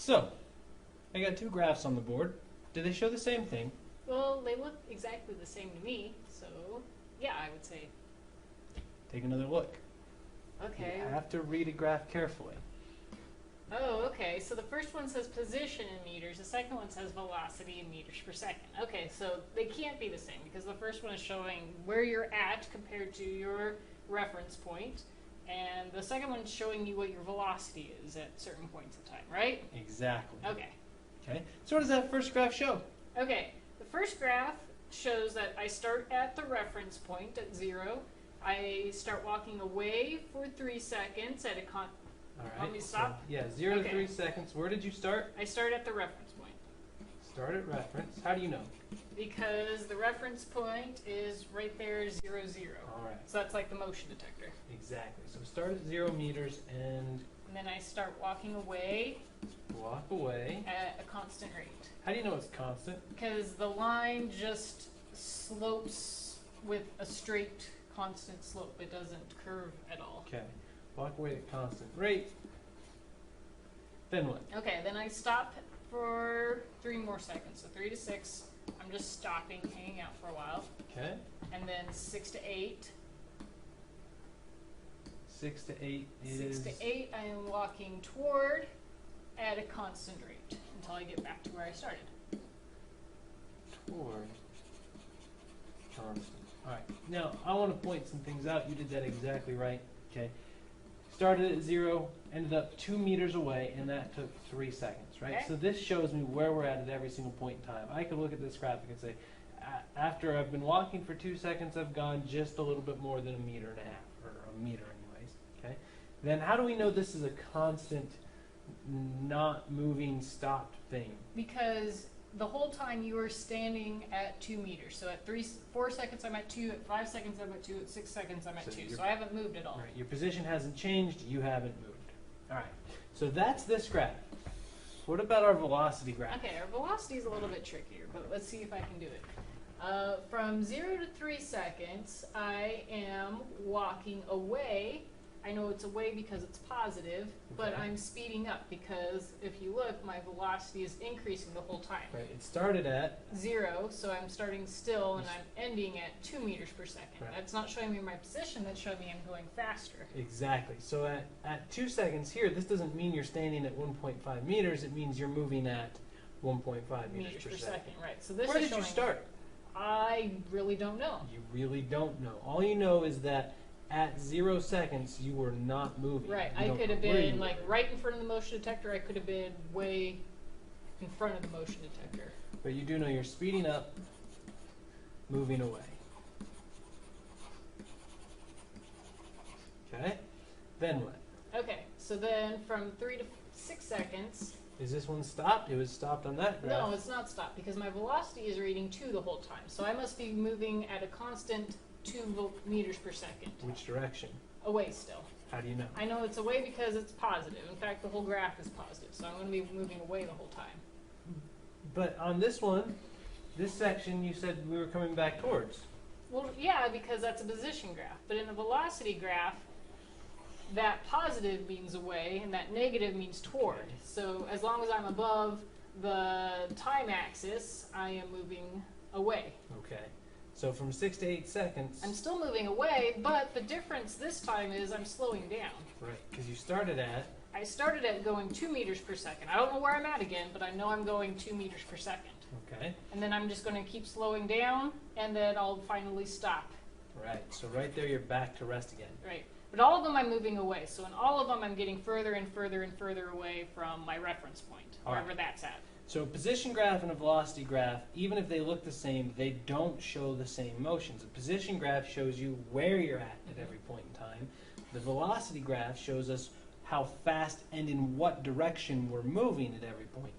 So, I got two graphs on the board. Do they show the same thing? Well, they look exactly the same to me, so yeah, I would say. Take another look. Okay. You have to read a graph carefully. Oh, okay. So the first one says position in meters. The second one says velocity in meters per second. Okay, so they can't be the same because the first one is showing where you're at compared to your reference point, and the second one's showing you what your velocity is at certain points in time, right? Exactly. Okay. Okay. So what does that first graph show? Okay. The first graph shows that I start at the reference point at 0. I start walking away for 3 seconds at a All right. Want me to stop? So, yeah, 0 Okay. to 3 seconds. Where did you start? I start at the reference point Start at reference. How do you know? because the reference point is right there, 0, 0. All right. So that's like the motion detector. Exactly. So start at 0 meters and And then I start walking away walk away. at a constant rate How do you know it's constant? because the line just slopes with a straight, constant slope. It doesn't curve at all. Okay. Walk away at constant rate. Then what? Okay, then I stop for 3 more seconds. So 3 to 6, I'm just stopping, hanging out for a while. Okay. And then 6 to 8. 6 to 8 is 6 to 8, I am walking toward at a constant rate until I get back to where I started. toward constant. All right. Now I want to point some things out. You did that exactly right. Okay. Started at 0, ended up 2 meters away, and that took 3 seconds, right? Okay. So this shows me where we're at every single point in time. I could look at this graphic and say, after I've been walking for 2 seconds, I've gone just a little bit more than 1.5 meters, or a meter anyways, okay? Then how do we know this is a constant, not moving, stopped thing? Because the whole time you were standing at 2 meters. So at 4 seconds I'm at 2, at 5 seconds I'm at 2, at 6 seconds I'm at So 2. you're- So I haven't moved at all. Right, your position hasn't changed, you haven't moved. All right, so that's this graph. What about our velocity graph? Okay, our velocity is a little bit trickier, but let's see if I can do it. From 0 to 3 seconds, I am walking away. I know it's away because it's positive, but Okay. I'm speeding up because if you look, my velocity is increasing the whole time. Right, it started at 0, so I'm starting still and I'm ending at 2 meters per second. Right. That's not showing me my position, that's showing me I'm going faster. exactly. So at 2 seconds here, this doesn't mean you're standing at 1.5 meters. It means you're moving at 1.5 meters per second. Right. So this Where is did you showing- start? I really don't know. You really don't know. All you know is that at 0 seconds, you were not moving. Right. You I don't could have know where you been were. like right in front of the motion detector. I could have been way in front of the motion detector. But you do know you're speeding up, moving away. Okay? Then what? Okay. So then from 3 to 6 seconds. Is this one stopped? It was stopped on that graph. No, it's not stopped because my velocity is reading 2 the whole time. So I must be moving at a constant 2 meters per second. Which direction? Away still. How do you know? I know it's away because it's positive. In fact, the whole graph is positive. So I'm going to be moving away the whole time. But on this one, this section, you said we were coming back towards. Well, yeah, because that's a position graph. But in a velocity graph, that positive means away and that negative means toward. Okay. So as long as I'm above the time axis, I am moving away. Okay. So from 6 to 8 seconds. I'm still moving away, but the difference this time is I'm slowing down. Right, because you started at. I started at going 2 meters per second. I don't know where I'm at again, but I know I'm going 2 meters per second. Okay. And then I'm just going to keep slowing down, and then I'll finally stop. Right. So right there, you're back to rest again. Right. But all of them I'm moving away. So in all of them I'm getting further and further and further away from my reference point, All right. wherever that's at. So a position graph and a velocity graph, even if they look the same, they don't show the same motions. A position graph shows you where you're at every point in time. The velocity graph shows us how fast and in what direction we're moving at every point